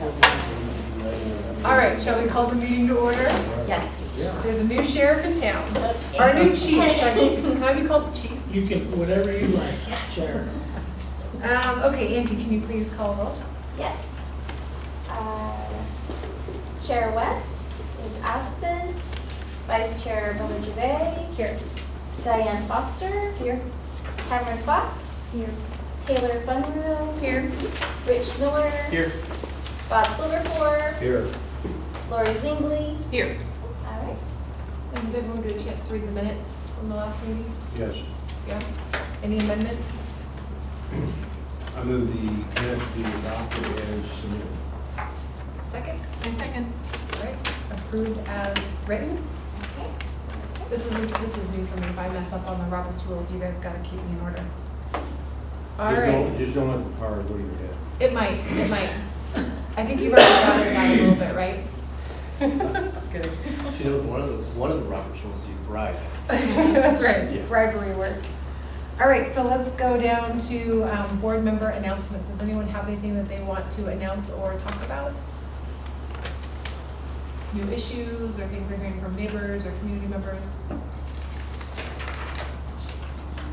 All right, shall we call the meeting to order? Yes. There's a new sheriff in town, or a new chief. Can I be called the chief? You can, whatever you like, Chair. Okay, Angie, can you please call the roll? Yes. Chair West is absent. Vice Chair Miller Gervais. Here. Diane Foster. Here. Cameron Fox. Here. Taylor Funru. Here. Rich Miller. Here. Bob Silverford. Here. Lori Zwingli. Here. All right. And did everyone get a chance to read the minutes from the last meeting? Yes. Yeah. Any amendments? I move the minutes be adopted as submitted. Second? I second. All right, approved as written. Okay. This is new for me. If I mess up on the Robert's rules, you guys gotta keep me in order. All right. Just don't let the power go to your head. It might. I think you've already got it out a little bit, right? Just kidding. You know, one of the Robert's rules you bribe. That's right, Yeah. bribery works. All right, so let's go down to board member announcements. Does anyone have anything that they want to announce or talk about? New issues or things they're hearing from neighbors or community members?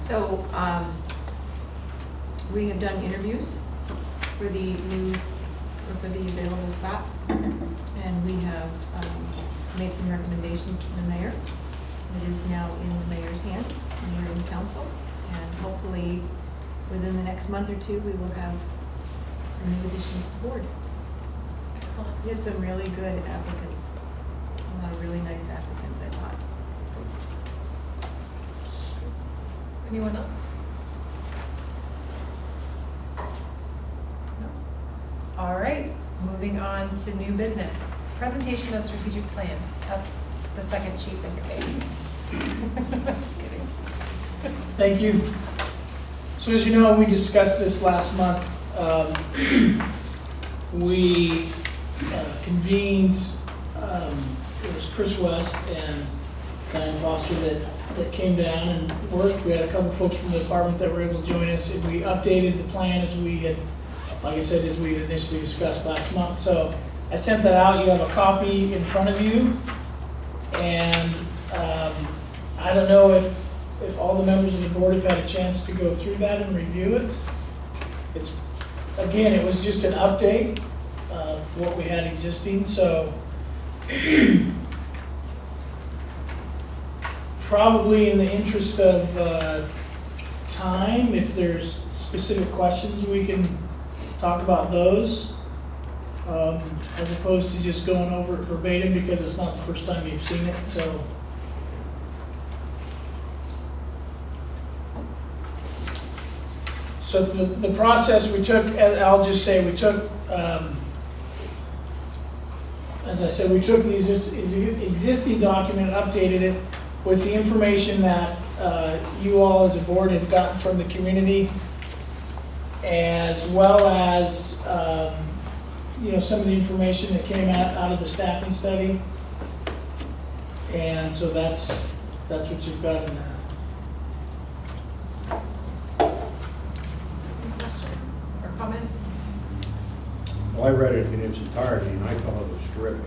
So, we have done interviews for the available spot, and we have made some recommendations to the mayor. It is now in the mayor's hands, mayor and council, and hopefully within the next month or two, we will have a new addition to the board. Excellent. We had some really good applicants, a lot of really nice applicants, I thought. Anyone else? No? All right, moving on to new business. Presentation of strategic plan. That's the second sheet that you're making. I'm just kidding. Thank you. So as you know, we discussed this last month. We convened, it was Chris West and Diane Foster that came down and worked. We had a couple folks from the department that were able to join us, and we updated the plan as we had, like I said, as we had initially discussed last month. So I sent that out. You have a copy in front of you. And I don't know if all the members of the board have had a chance to go through that and review it. Again, it was just an update of what we had existing, so probably in the interest of time, if there's specific questions, we can talk about those, as opposed to just going over it verbatim, because it's not the first time you've seen it, so. So the process we took, I'll just say we took, as I said, we took the existing document and updated it with the information that you all as a board have gotten from the community, as well as some of the information that came out of the staffing study. And so that's what you've got in there. Comments? Well, I read it in its entirety, and I thought it was terrific.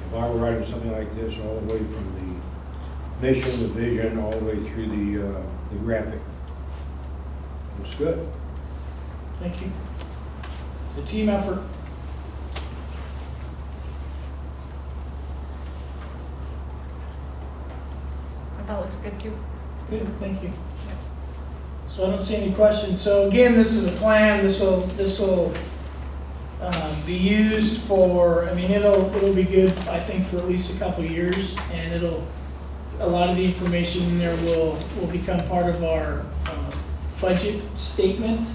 If I were writing something like this all the way from the mission, the vision, all the way through the graphic, it was good. Thank you. It's a team effort. I thought it looked good too. Good, thank you. So I don't see any questions. So again, this is a plan. This will be used for. I mean, it'll be good, I think, for at least a couple of years, and a lot of the information in there will become part of our budget statement.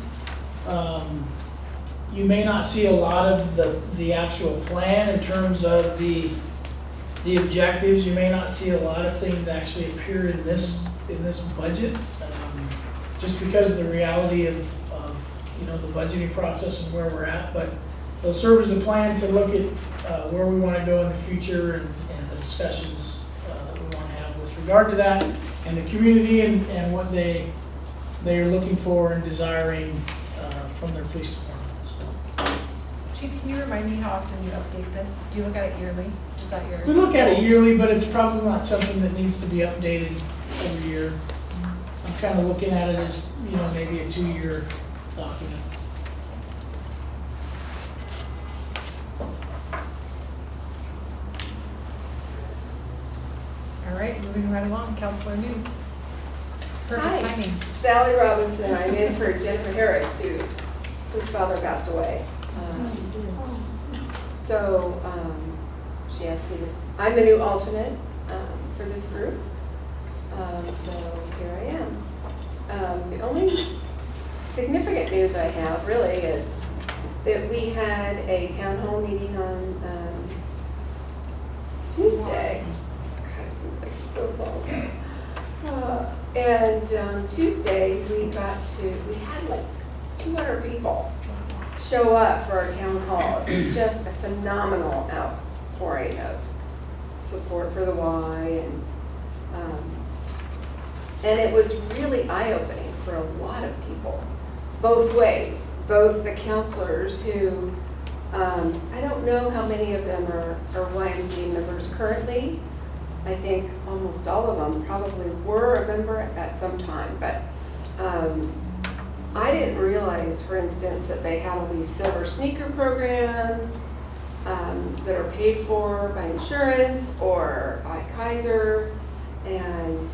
You may not see a lot of the actual plan in terms of the objectives. You may not see a lot of things actually appear in this budget. Just because of the reality of the budgeting process and where we're at, but it'll serve as a plan to look at where we want to go in the future and the discussions that we want to have with regard to that and the community and what they are looking for and desiring from their police departments. Chief, can you remind me how often you update this? Do you look at it yearly? Is that your? We look at it yearly, but it's probably not something that needs to be updated every year. I'm kind of looking at it as, maybe a 2-year document. All right, moving right along, Counselor News. Perfect Hi. timing. Sally Robinson, I'm in for Jennifer Harris, whose father passed away. So she asked me to, I'm the new alternate for this group. So here I am. The only significant news I have really is that we had a town hall meeting on Tuesday. God, it seems like so long ago. And Tuesday, we had like 200 people show up for our town hall. It was just a phenomenal outpouring of support for the Y, and it was really eye-opening for a lot of people, both ways. Both the counselors who, I don't know how many of them are YMCA members currently. I think almost all of them probably were a member at some time, but I didn't realize, for instance, that they had all these silver sneaker programs that are paid for by insurance or by Kaiser, and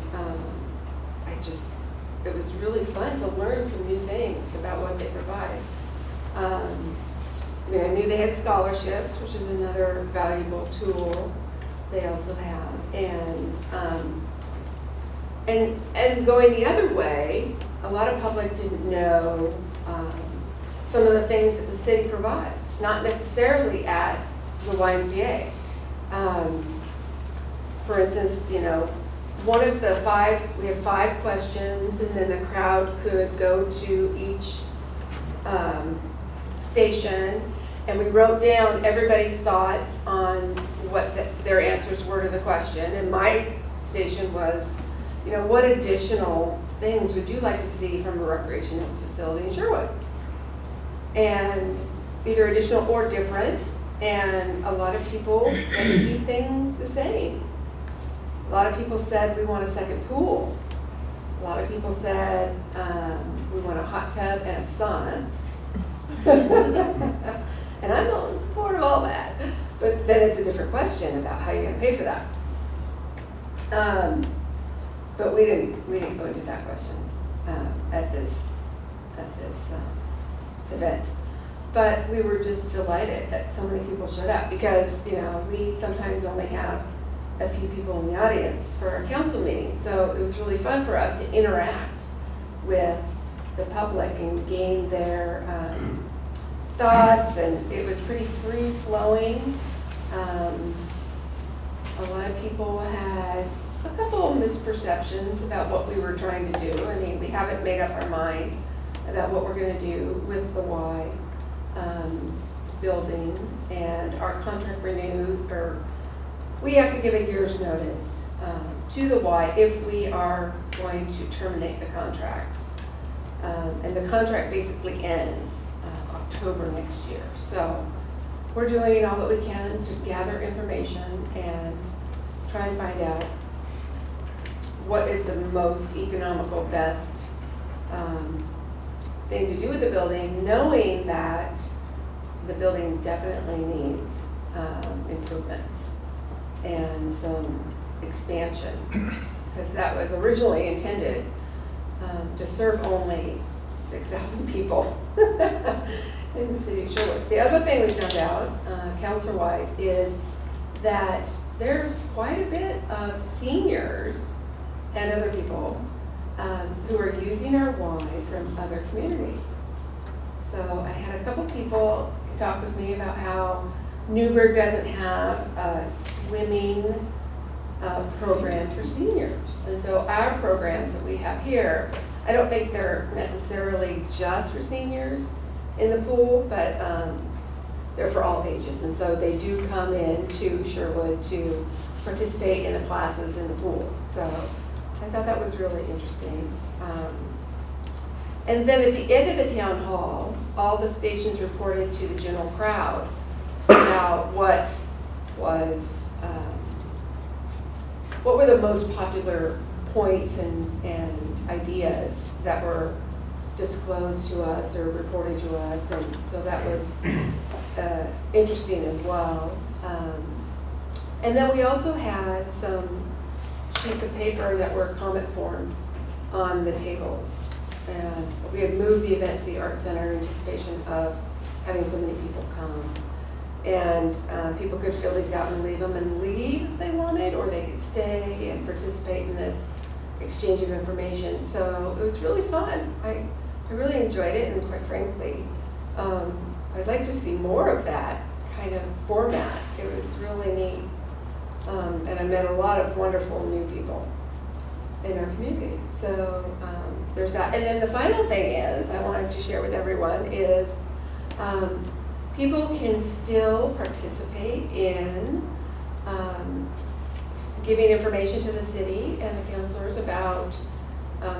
it was really fun to learn some new things about what they provide. I knew they had scholarships, which is another valuable tool they also have, and going the other way, a lot of public didn't know some of the things that the city provides, not necessarily at the YMCA. For instance, one of the we have 5 questions, and then the crowd could go to each station, and we wrote down everybody's thoughts on what their answers were to the question. And my station was, what additional things would you like to see from a recreational facility in Sherwood? And either additional or different. And a lot of people said to keep things the same. A lot of people said we want a second pool. A lot of people said we want a hot tub and a sauna. And I'm all in support of all that. But then it's a different question about how you're going to pay for that. But we didn't go into that question at this event. But we were just delighted that so many people showed up, because we sometimes only have a few people in the audience for our council meeting. So it was really fun for us to interact with the public and gain their thoughts, and it was pretty free-flowing. A lot of people had a couple of misperceptions about what we were trying to do. I mean, we haven't made up our mind about what we're going to do with the Y building, and our contract renewed, or we have to give a year's notice to the Y if we are going to terminate the contract. And the contract basically ends October next year. So we're doing all that we can to gather information and try and find out what is the most economical, best thing to do with the building, knowing that the building definitely needs improvements and some expansion, because that was originally intended to serve only 6,000 people in the city of Sherwood. The other thing we found out, counselor-wise, is that there's quite a bit of seniors and other people who are using our Y from other communities. So I had a couple people talk with me about how Newburgh doesn't have a swimming program for seniors. And so our programs that we have here, I don't think they're necessarily just for seniors in the pool, but they're for all ages. And so they do come in to Sherwood to participate in the classes in the pool. So I thought that was really interesting. And then at the end of the town hall, all the stations reported to the general crowd about what was, what were the most popular points and ideas that were disclosed to us or reported to us, and so that was interesting as well. And then we also had some sheets of paper that were comment forms on the tables. And we had moved the event to the Art Center in anticipation of having so many people come. And people could fill these out and leave them and leave if they wanted, or they could stay and participate in this exchange of information. So it was really fun. I really enjoyed it, and quite frankly, I'd like to see more of that kind of format. It was really neat. And I met a lot of wonderful new people in our community. So there's that. And then the final thing is, I wanted to share with everyone is people can still participate in giving information to the city and the councilors about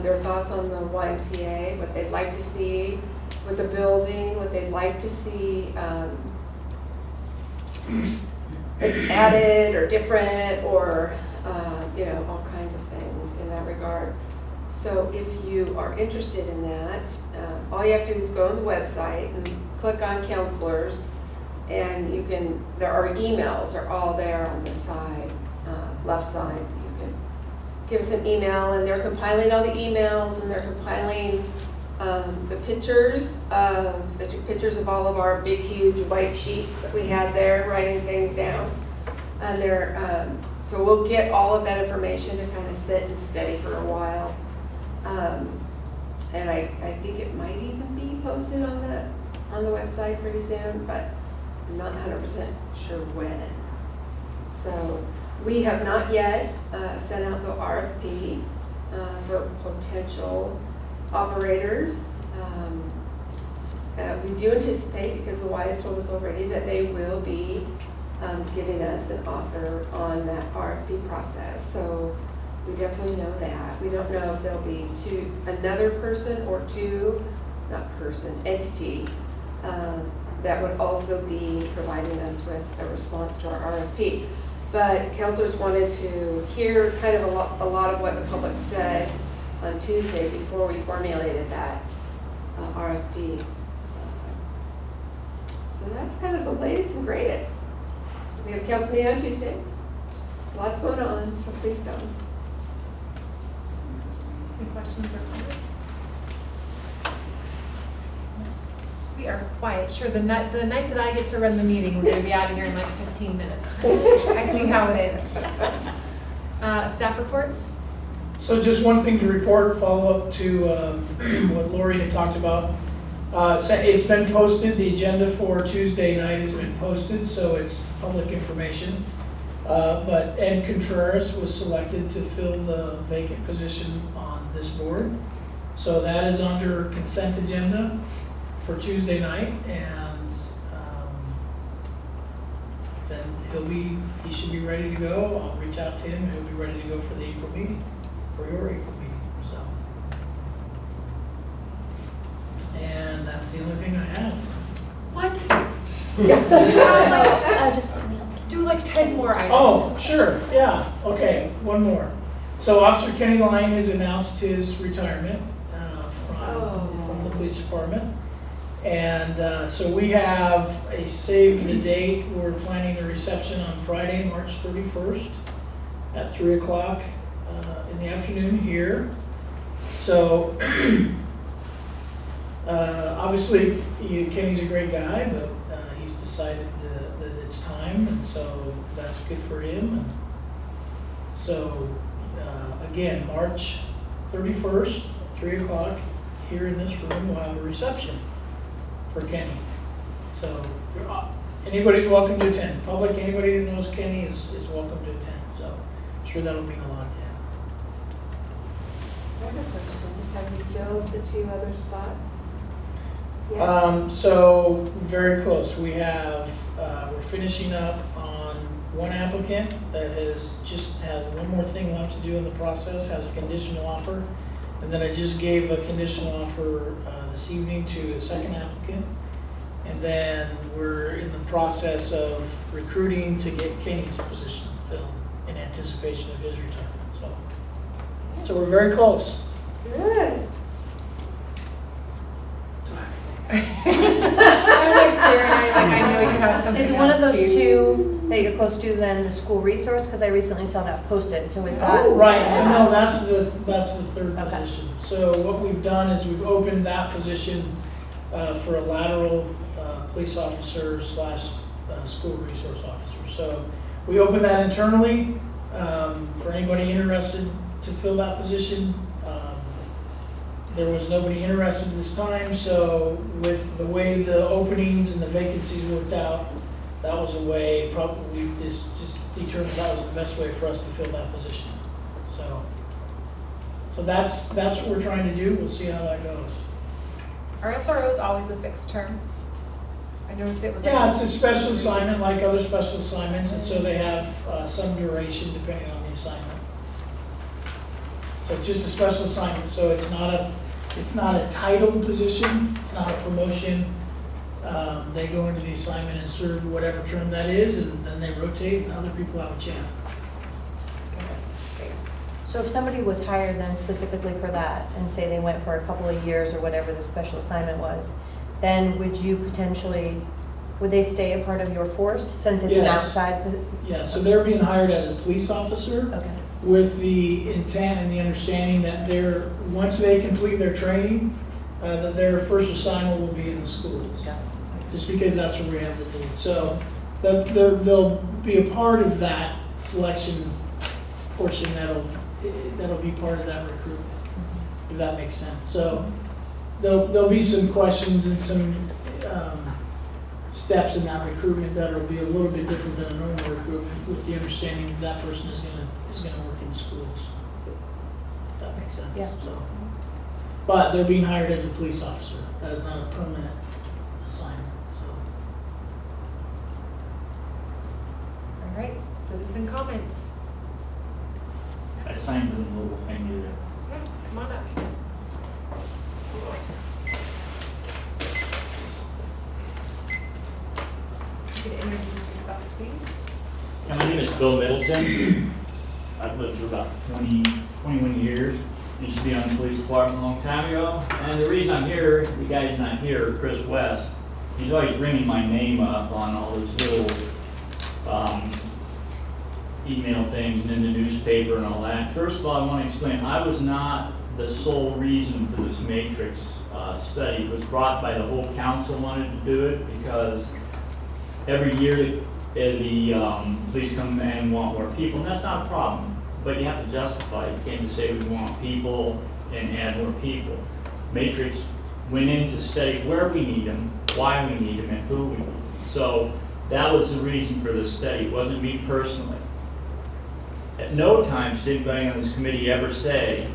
their thoughts on the YMCA, what they'd like to see with the building, what they'd like to see added or different, or you know, all kinds of things in that regard. So if you are interested in that, all you have to do is go on the website and click on counselors, and you can, there are emails are all there on the side, left side. You can give us an email, and they're compiling all the emails, and they're compiling the pictures of all of our big, huge white sheets that we had there, writing things down. And they're, so we'll get all of that information to kind of sit and study for a while. And I think it might even be posted on the website pretty soon, but I'm not 100% sure when. So we have not yet sent out the RFP for potential operators. We do anticipate, because the Y has told us already, that they will be giving us an offer on that RFP process. So we definitely know that. We don't know if there'll be another person or entity that would also be providing us with a response to our RFP. But counselors wanted to hear kind of a lot of what the public said on Tuesday before we formulated that RFP. So that's kind of the latest and greatest. We have council meeting on Tuesday. Lots going on, so please don't. Any questions or comments? We are quiet. Sure, the night that I get to run the meeting, we're gonna be out of here in like 15 minutes. I see how it is. Staff reports? So just one thing to report, follow up to what Lori had talked about. It's been posted, the agenda for Tuesday night has been posted, so it's public information. But Ed Contreras was selected to fill the vacant position on this board. So that is under consent agenda for Tuesday night, and then he should be ready to go. I'll reach out to him, he'll be ready to go for the April meeting, for your April meeting, so. And that's the only thing I have. What? Just Do like 10 more items. Oh, sure, yeah, okay, one more. So Officer Kenny Lyon has announced his retirement from the police department. And so we have a save the date. We're planning a reception on Friday, March 31st at 3 o'clock in the afternoon here. So obviously Kenny's a great guy, but he's decided that it's time, and so that's good for him. And so again, March 31st, 3 o'clock here in this room, we'll have a reception for Kenny. So anybody's welcome to attend. Public, anybody that knows Kenny is welcome to attend. So I'm sure that'll mean a lot to him. I have a question. Have you chose the 2 other spots? So very close. We have, we're finishing up on one applicant that has one more thing left to do in the process, has a conditional offer And then I just gave a conditional offer this evening to a second applicant. And then we're in the process of recruiting to get Kenny's position filled in anticipation of his retirement. So we're very close. Good. I'm like staring at you like I know you have something Is one of else, those Chief. two that you're close to then the school resource? Because I recently saw that posted, so is that? Right, so no, that's the third Okay. position. So what we've done is we've opened that position for a lateral police officer slash school resource officer. So we opened that internally for anybody interested to fill that position. There was nobody interested this time, so with the way the openings and the vacancies worked out, that was a way, probably just determined that was the best way for us to fill that position. So that's what we're trying to do. We'll see how that goes. Are SROs always a fixed term? I noticed it was. Yeah, it's a special assignment like other special assignments, and so they have some duration depending on the assignment. So it's just a special assignment, so it's not a titled position, it's not a promotion. They go into the assignment and serve whatever term that is, and then they rotate, and other people have a chance. So if somebody was hired then specifically for that, and say they went for a couple of years or whatever the special assignment was, then would you potentially, would they stay a part of your force since it's an Yes. outside? Yeah, so they're being hired as a police officer Okay. with the intent and the understanding that once they complete their training, that their first assignment will be in the schools. Got it. Just because that's where we have the need. So they'll be a part of that selection portion that'll be part of that recruitment, if that makes sense. So there'll be some questions and some steps in that recruitment that'll be a little bit different than a normal recruitment, with the understanding that that person is gonna work in the schools. If that makes sense. Yeah. So, but they're being hired as a police officer. That is not a permanent assignment. So. All right, citizen comments. I signed the little thing here. Yeah, come on up. You could introduce yourself, please. My name is Bill Middleton. I've lived for about 21 years. Used to be on the police department a long time ago. And the reason I'm here, the guy's not here, Chris West, he's always bringing my name up on all those little email things and in the newspaper and all that. First of all, I want to explain, I was not the sole reason for this matrix study. It was brought by the whole council wanted to do it because every year the police come and want more people, and that's not a problem. But you have to justify it. You can't just say we want people and add more people. Matrix went in to study where we need them, why we need them, and who we need them. So that was the reason for this study. It wasn't me personally. At no time should anybody on this committee ever say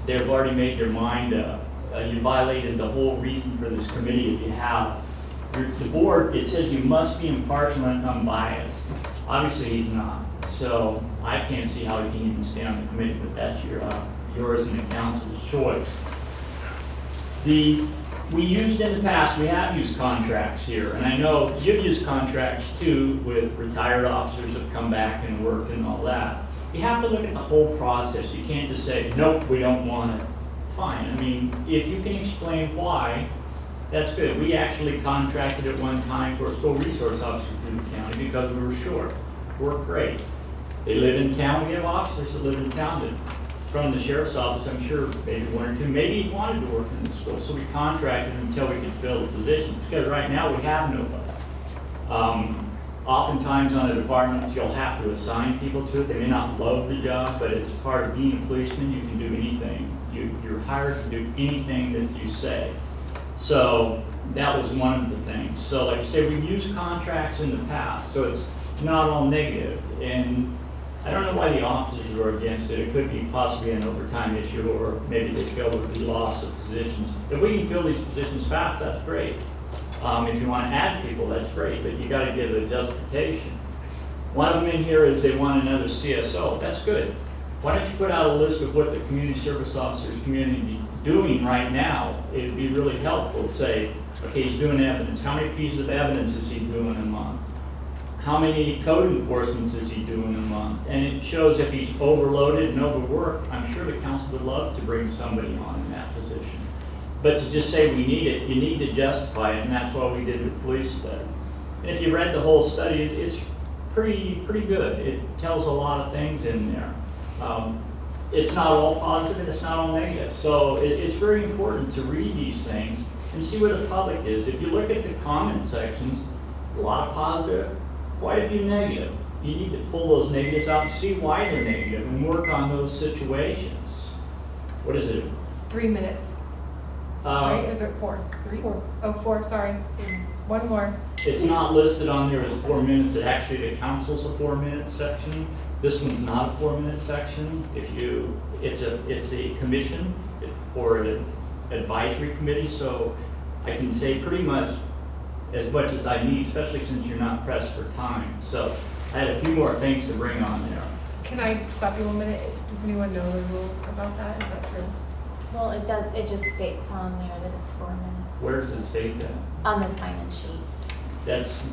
they've already made their mind up. You violated the whole reason for this committee if you have. The board, it says you must be impartial and unbiased. Obviously, he's not. So I can't see how he can even stay on the committee, but that's yours and the council's choice. We used in the past, we have used contracts here, and I know you've used contracts too with retired officers that come back and work and all that. You have to look at the whole process. You can't just say, nope, we don't want it. Fine. I mean, if you can explain why, that's good. We actually contracted at one time for a school resource officer through the county because we were short. Worked great. They live in town. We have officers that live in town that, from the sheriff's office, I'm sure maybe one or two, maybe he wanted to work in the school. So we contracted until we could fill the position. Because right now we have nobody. Oftentimes on a department, you'll have to assign people to it. They may not love the job, but it's part of being a policeman. You can do anything. You're hired to do anything that you say. So that was one of the things. So like I say, we've used contracts in the past, so it's not all negative. And I don't know why the officers were against it. It could be possibly an overtime issue, or maybe they feel with the loss of positions. If we can fill these positions fast, that's great. If you want to add people, that's great, but you got to give a justification. One of them in here is they want another CSO. That's good. why don't you put out a list of what the community service officer's community doing right now? It'd be really helpful to say, okay, he's doing evidence. How many pieces of evidence is he doing a month? How many code enforcements is he doing a month? And it shows if he's overloaded and overworked, I'm sure the council would love to bring somebody on in that position. But to just say we need it, you need to justify it, and that's why we did the police study. And if you read the whole study, it's pretty good. It tells a lot of things in there. It's not all positive, it's not all negative. So it's very important to read these things and see where the public is. If you look at the comment sections, a lot of positive, quite a few negative. You need to pull those negatives out and see why they're negative and work on those situations. What is it? It's 3 minutes, right? Is it 4? 3? 4. Oh, 4, sorry. One more. It's not listed on there as 4 minutes. It actually, the council's a 4-minute section. This one's not a 4-minute section. It's a commission or an advisory committee, so I can say pretty much as I need, especially since you're not pressed for time. So I had a few more things to bring on there. Can I stop you 1 minute? Does anyone know the rules about that? Is that true? Well, it just states on there that it's 4 minutes. Where does it state that? On the sign-in sheet.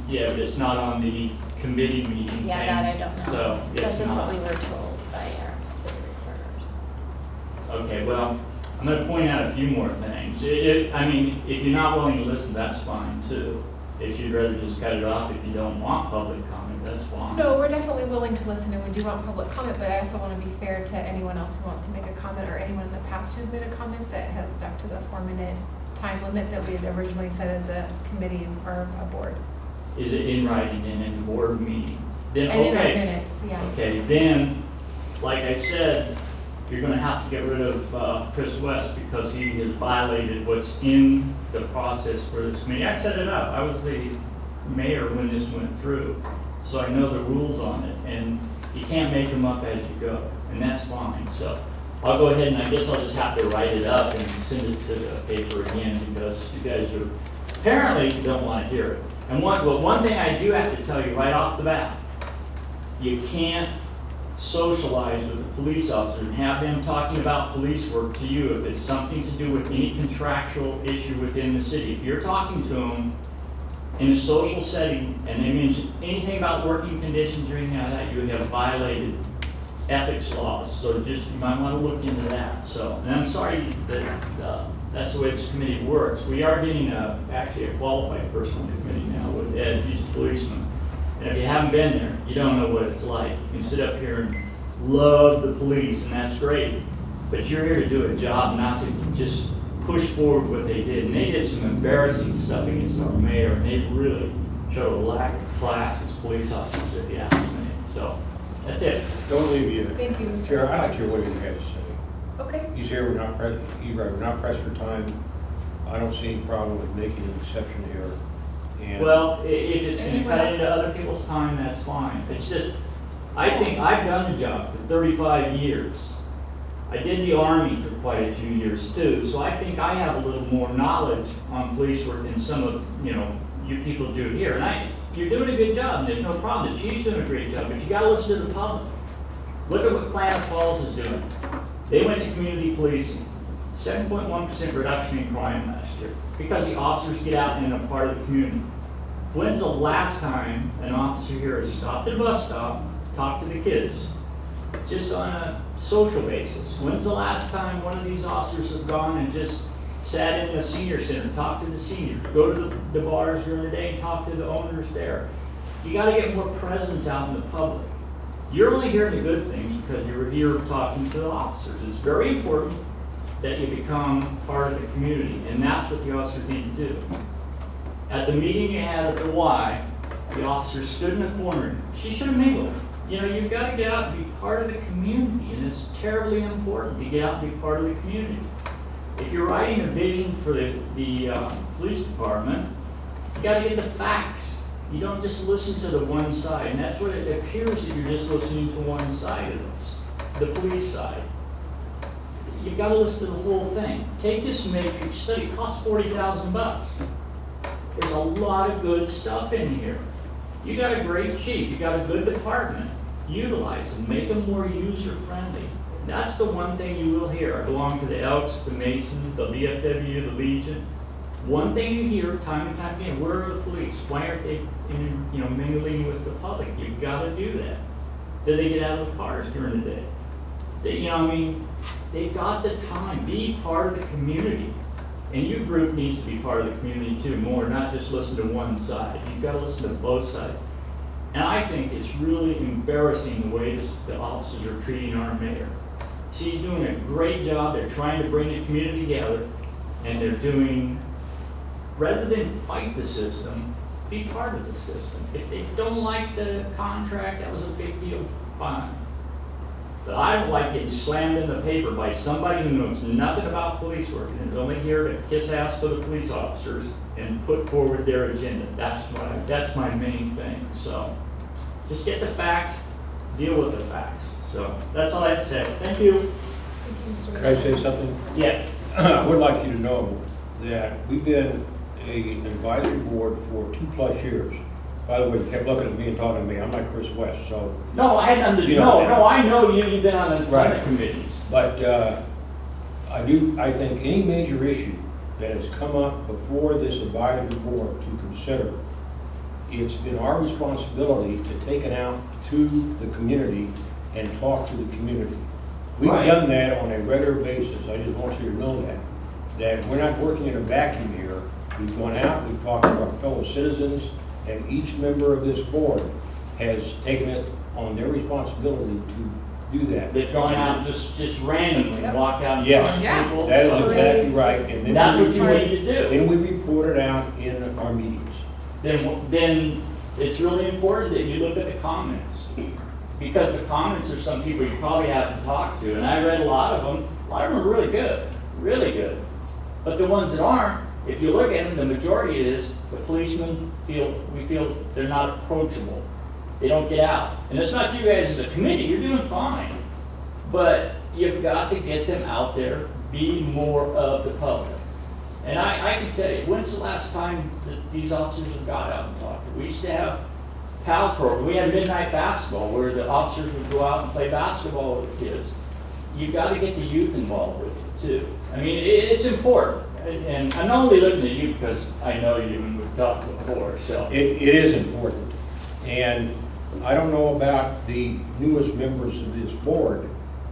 Yeah, but it's not on the committee meeting. Yeah, thing, that I don't know. So That's it's just not. what we were told by our city recorders. Okay, well, I'm going to point out a few more things. I mean, if you're not willing to listen, that's fine too. If you'd rather just cut it off, if you don't want public comment, that's fine. No, we're definitely willing to listen, and we do want public comment, but I also want to be fair to anyone else who wants to make a comment, or anyone in the past who's made a comment that has stuck to the 4-minute time limit that we had originally set as a committee or a board. Is it in writing and in the board meeting? Then, And in our okay. minutes, yeah. Okay, then, like I said, you're going to have to get rid of Chris West because he has violated what's in the process for this committee. I set it up. I was the mayor when this went through, so I know the rules on it, and you can't make them up as you go, and that's fine. So I'll go ahead and I guess I'll just have to write it up and send it to the paper again because you guys are apparently don't want to hear it. And one thing I do have to tell you right off the bat, you can't socialize with the police officer and have them talking about police work to you if it's something to do with any contractual issue within the city. If you're talking to them in a social setting and they mention anything about working conditions or anything like that, you have violated ethics laws. So just, you might want to look into that. So, and I'm sorry that that's the way this committee works. We are getting actually a qualified person on the committee now with Ed, he's a policeman. And if you haven't been there, you don't know what it's like. You can sit up here and love the police, and that's great. But you're here to do a job, not to just push forward what they did. And they did some embarrassing stuff against our mayor, and they really showed a lack of class as police officers, if you ask me. So, that's it. Don't leave you. Thank you, Mr. Chair, I like to hear what you had to say. Okay. He's here, we're not pressed for time. I don't see any problem with making an exception here. And Well, if it's going to Anyone cut else? into other people's time, that's fine. It's just, I think I've done the job for 35 years. I did the Army for quite a few years too, so I think I have a little more knowledge on police work than some of, you people do here. And you're doing a good job, and there's no problem. The chief's doing a great job, but you gotta listen to the public. Look at what Klamath Falls is doing. They went to community policing, 7.1% reduction in crime last year, because the officers get out and are part of the community. When's the last time an officer here has stopped at a bus stop, talked to the kids, just on a social basis? When's the last time one of these officers have gone and just sat in a senior center, talked to the seniors, go to the bars during the day and talk to the owners there? You gotta get more presence out in the public. You're only hearing the good things because you're here talking to the officers. It's very important that you become part of the community, and that's what the officers need to do. At the meeting you had at the Y, the officer stood in the corner. She should have mingled. You've got to get out and be part of the community, and it's terribly important to get out and be part of the community. If you're writing a vision for the police department, you got to get the facts. You don't just listen to the one side, and that's what it appears that you're just listening to one side of this, the police side. You've got to listen to the whole thing. Take this matrix study, it costs $40,000. There's a lot of good stuff in here. You got a great chief, you got a good department. utilize them, make them more user-friendly. That's the one thing you will hear. I belong to the Elks, the Masons, the VFW, the Legion. One thing you hear time and time again, where are the police? Why aren't they, mingling with the public? You've got to do that. Do they get out of the cars during the day? They've got the time. Be part of the community. And your group needs to be part of the community too, more, not just listen to one side. You've got to listen to both sides. And I think it's really embarrassing the way the officers are treating our mayor. She's doing a great job. They're trying to bring the community together, and they're doing, rather than fight the system, be part of the system. If they don't like the contract, that was a big deal, fine. But I don't like getting slammed in the paper by somebody who knows nothing about police work and is only here to kiss ass to the police officers and put forward their agenda. That's my main thing. So just get the facts, deal with the facts. So that's all I have to say. Thank you. Can I say something? Yeah. I would like you to know that we've been an advisory board for 2+ years. By the way, you kept looking at me and talking to me. I'm not Chris West, so. No, I had nothing to do. You know that. No, I know you. You've been on a ton Right. of committees. But I think any major issue that has come up before this advisory board to consider, it's been our responsibility to take it out to the community and talk to the community. We've Right. done that on a regular basis. I just want you to know that we're not working in a vacuum here. We've gone out, we've talked to our fellow citizens, and each member of this board has taken it on their responsibility to do that. They've gone out just randomly, Yep. walked out and Yes, talked to people. that is So exactly right. And then that's we what you report- need to do. Then we report it out in our meetings. Then it's really important that you look at the comments. Because the comments are some people you probably haven't talked to, and I read a lot of them. A lot of them are really good, really good. But the ones that aren't, if you look at them, the majority is the policemen we feel they're not approachable. They don't get out. And it's not you guys as a committee, you're doing fine. But you've got to get them out there, be more of the public. And I can tell you, when's the last time that these officers have got out and talked? We used to have PAL program. We had midnight basketball where the officers would go out and play basketball with the kids. You've got to get the youth involved with it too. I mean, it's important. And I'm not only looking at you because I know you and we've talked before, so. It is important. And I don't know about the newest members of this board,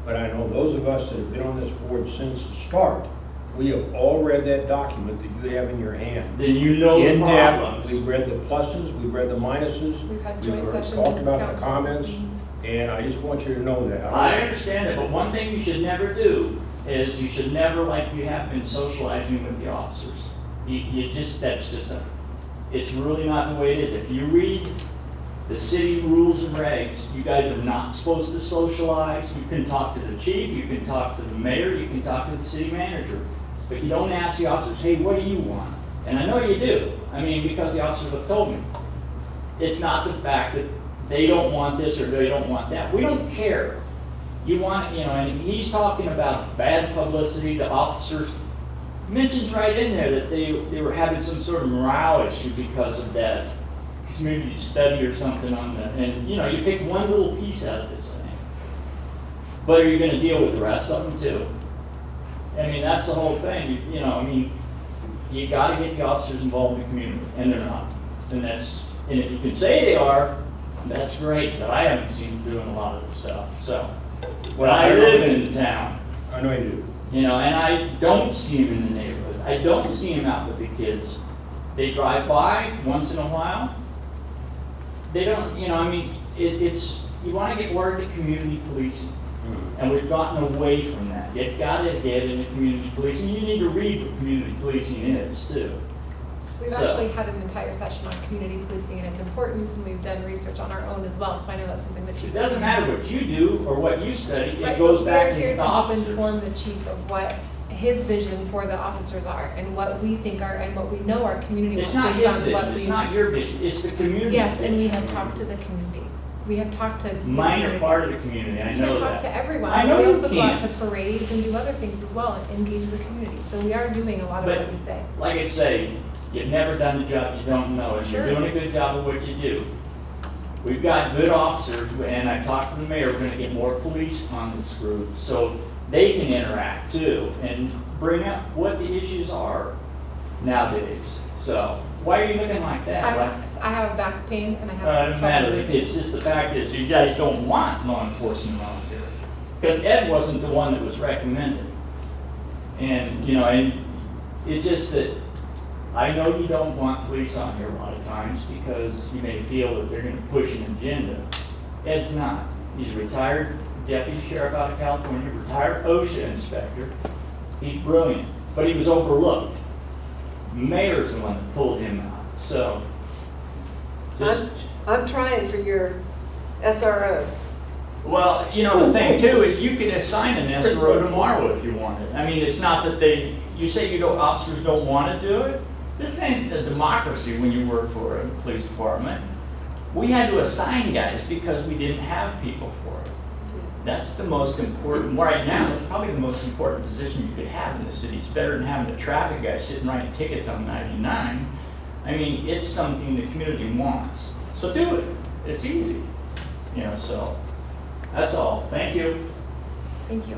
but I know those of us that have been on this board since the start, we have all read that document that you have in your hand. Then you know the In depth, problems. we've read the pluses, we've read the minuses. We've had we've joint sessions talked with about the council. comments, and I just want you to know that. I understand it, but one thing you should never do is you should never, like you have been socializing with the officers. It's really not the way it is. If you read the city rules and regs, you guys are not supposed to socialize. You can talk to the chief, you can talk to the mayor, you can talk to the city manager. But you don't ask the officers, hey, what do you want? And I know you do. I mean, because the officers have told me. It's not the fact that they don't want this or they don't want that. We don't care. You want, and he's talking about bad publicity. The officers mentions right in there that they were having some sort of morale issue because of that community study or something on that. And, you pick one little piece out of this thing. But are you going to deal with the rest of them too? I mean, that's the whole thing. You got to get the officers involved in the community, and they're not. And if you can say they are, that's great. But I haven't seen them doing a lot of the stuff. So, when I live in the town, I know you do. and I don't see them in the neighborhoods. I don't see them out with the kids. They drive by once in a while. They don't, it's you want to get word to community policing. And we've gotten away from that. You've got to get into community policing. You need to read what community policing is, too. We've So- actually had an entire session on community policing and its importance, and we've done research on our own as well, so I know that's something that you. It doesn't matter what you do or what you study, Right, it goes but back we're to here the to help inform officers. the chief of what his vision for the officers are, and what we think are, and what we know our community It's wants not based his on what vision, we. it's not your vision, it's the community. Yes, and we vision. have talked to the community. We have talked to. Mine are part of the community, I We know can't talk that. to everyone. I know We you also go out to can't. parades and do other things as well, and engage the community, so we are doing a lot of But- what you say. Like I say, you've never done the job you don't know, and you're Sure. doing a good job of what you do. We've got good officers, and I talked to the mayor, we're gonna get more police on this group, so they can interact too, and bring up what the issues are nowadays. So, why are you looking like that? Like, I have back pain and I it have doesn't trouble matter, breathing. it's just the fact is, you guys don't want law enforcement around here. Because Ed wasn't the one that was recommended. And, you know, and it's just that, I know you don't want police on here a lot of times because you may feel that they're gonna push an agenda. Ed's not. He's a retired deputy sheriff out of California, retired OSHA inspector. He's brilliant, but he was overlooked. Mayor's the one that pulled him out, so. just- I'm trying for your SROs. Well, you know, the thing too is you can assign an SRO tomorrow if you wanted. I mean, it's not that you say officers don't want to do it. This ain't a democracy when you work for a police department. We had to assign guys because we didn't have people for it. That's the most important, right now, it's probably the most important position you could have in the city. It's better than having a traffic guy sitting writing tickets on 99. I mean, it's something the community wants. So do it. It's easy. You know, so that's all. Thank you. Thank you.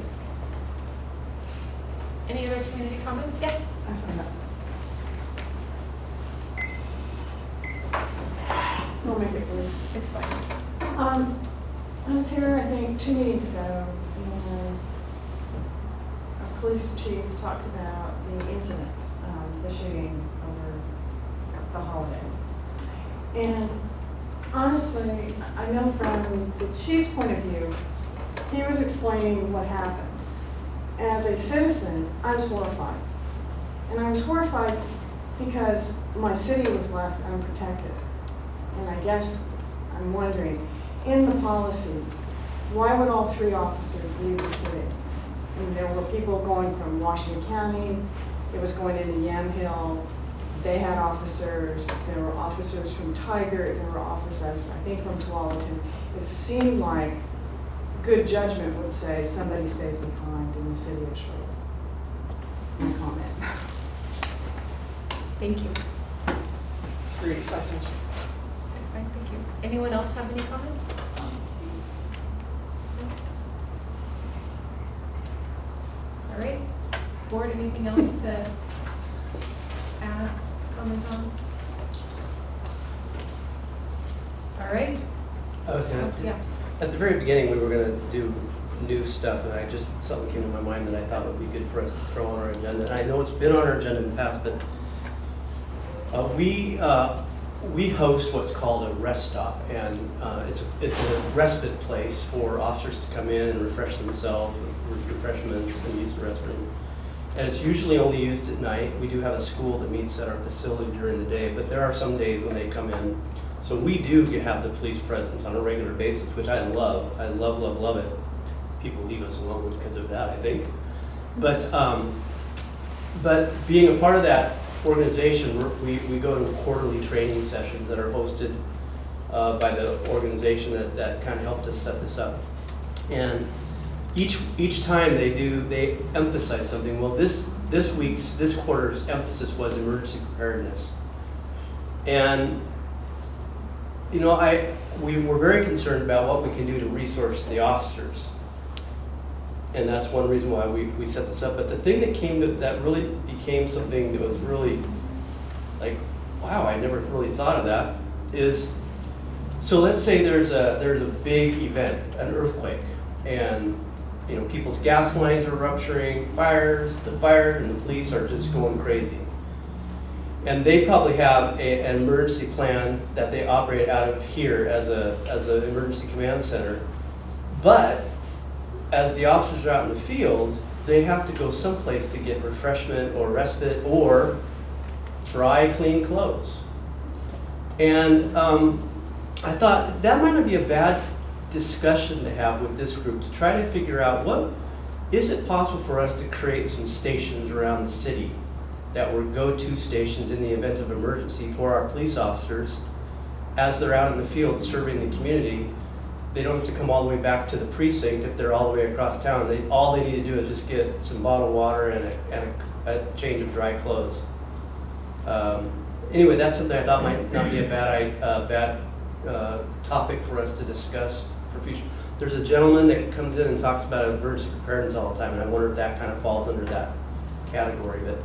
Any other community comments? Yeah? I signed up. I'll make it brief. It's fine. I was here, I think, 2 meetings ago, and our police chief talked about the incident, the shooting over the holiday. And honestly, I know from the chief's point of view, he was explaining what happened. As a citizen, I was horrified. And I was horrified because my city was left unprotected. And I guess I'm wondering, in the policy, why would all 3 officers leave the city? And there were people going from Washington County, it was going into Yamhill, they had officers, there were officers from Tiger, there were officers, I think, from Tualatin. It seemed like good judgment would say somebody stays behind in the city of Sherwood. My comment. Thank you. Great question. It's fine, thank you. Anyone else have any comments? All right. Board, anything else to add, comment on? All right. I was gonna, Yeah. at the very beginning, we were gonna do new stuff, and something came to my mind that I thought would be good for us to throw on our agenda. And I know it's been on our agenda in the past, but we host what's called a rest stop, and it's a respite place for officers to come in and refresh themselves with refreshments and use the restroom. And it's usually only used at night. We do have a school that meets at our facility during the day, but there are some days when they come in. So we do have the police presence on a regular basis, which I love. I love, love, love it. People leave us alone because of that, I think. But being a part of that organization, we go to quarterly training sessions that are hosted by the organization that kind of helped us set this up. And each time they emphasize something. Well, this quarter's emphasis was emergency preparedness. And you know, we were very concerned about what we can do to resource the officers. And that's one reason why we set this up. But the thing that really became something that was really like, wow, I never really thought of that, is, so let's say there's a big event, an earthquake, and you know, people's gas lines are rupturing, the fire and the police are just going crazy. And they probably have an emergency plan that they operate out of here as an emergency command center. But as the officers are out in the field, they have to go someplace to get refreshment or respite or dry, clean clothes. And I thought that might not be a bad discussion to have with this group, to try to figure out is it possible for us to create some stations around the city that were go-to stations in the event of emergency for our police officers as they're out in the field serving the community. They don't have to come all the way back to the precinct if they're all the way across town. All they need to do is just get some bottled water and a change of dry clothes. Anyway, that's something I thought might not be a bad topic for us to discuss for future. There's a gentleman that comes in and talks about emergency preparedness all the time, and I wonder if that kind of falls under that category. But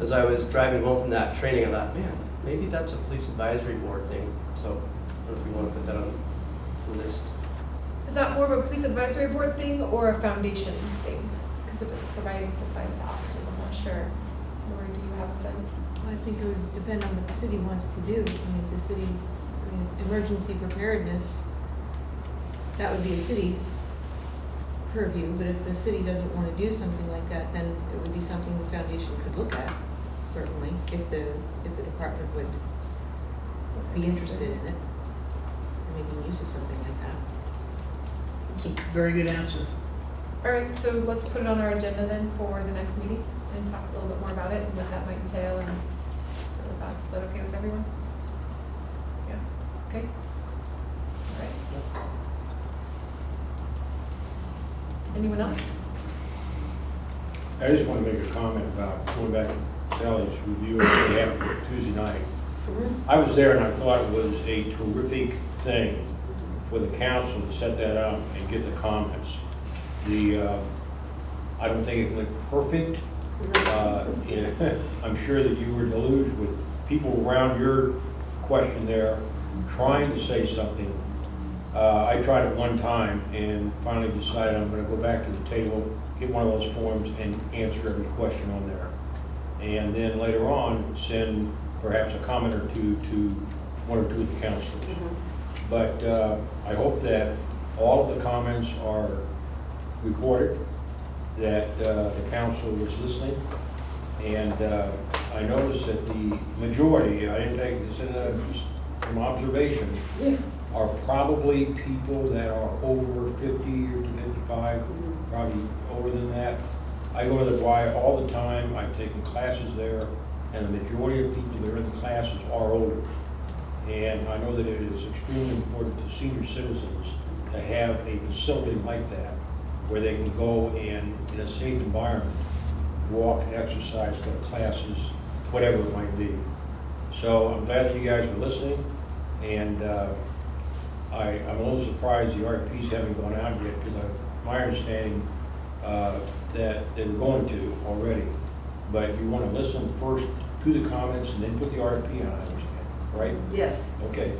as I was driving home from that training, I thought, man, maybe that's a police advisory board thing. So I don't know if we want to put that on the list. Is that more of a police advisory board thing or a foundation thing? Because if it's providing supplies to officers, I'm not sure. Lori, do you have a sense? Well, I think it would depend on what the city wants to do. I mean, if the city, emergency preparedness, that would be a city purview, but if the city doesn't want to do something like that, then it would be something the foundation could look at, certainly, if the department would be interested in it, or making use of something like that. It's a very good answer. All right, so let's put it on our agenda then for the next meeting and talk a little bit more about it and what that might entail and further thoughts. Is that okay with everyone? Yeah, okay. All right. Anyone else? I just want to make a comment about going back to Sally's review of what happened Tuesday night. I was there and I thought it was a terrific thing for the council to set that up and get the comments. I don't think it went perfect. I'm sure that you were deluged with people around your question there trying to say something. I tried it one time and finally decided I'm going to go back to the table, get one of those forms and answer every question on there. And then later on, send perhaps a comment or two to one or two of the councilors. But I hope that all of the comments are recorded, that the council was listening. And I noticed that the majority, I didn't take this just from observation, are probably people that are over 50 or 55, probably older than that. I go to the Y all the time. I've taken classes there, and the majority of people that are in the classes are older. And I know that it is extremely important to senior citizens to have a facility like that where they can go and, in a safe environment, walk and exercise, go to classes, whatever it might be. So I'm glad that you guys are listening, and I'm a little surprised the RFPs haven't gone out yet, because my understanding that they were going to already. But you want to listen first to the comments and then put the RFP on, I understand, right? Yes. Okay.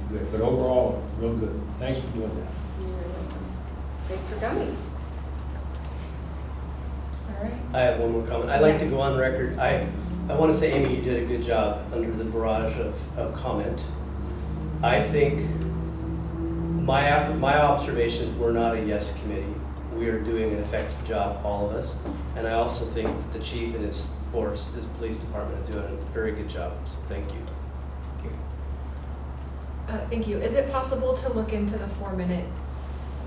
Good, but overall, real good. Thanks for doing that. You're welcome. Thanks for coming. All right. I have one more comment. I'd like to go on record. I want to say, Amy, you did a good job under the barrage of comment. I think my observations were not a yes committee. We are doing an effective job, all of us. And I also think that the chief and his force, his police department, are doing a very good job. So thank you. Thank you. Is it possible to look into the 4-minute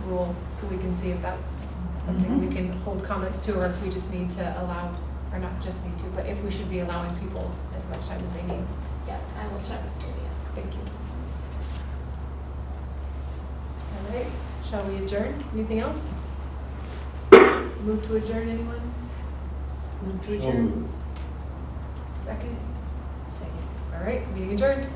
rule so we can see if that's something we can hold comments to, or if we just need to allow, or not just need to, but if we should be allowing people as much time as they need? Yeah, I will check with Sylvia. Thank you. All right, shall we adjourn? Anything else? Move to adjourn, anyone? Move to So adjourn. moved. Second? Second. All right, meeting adjourned.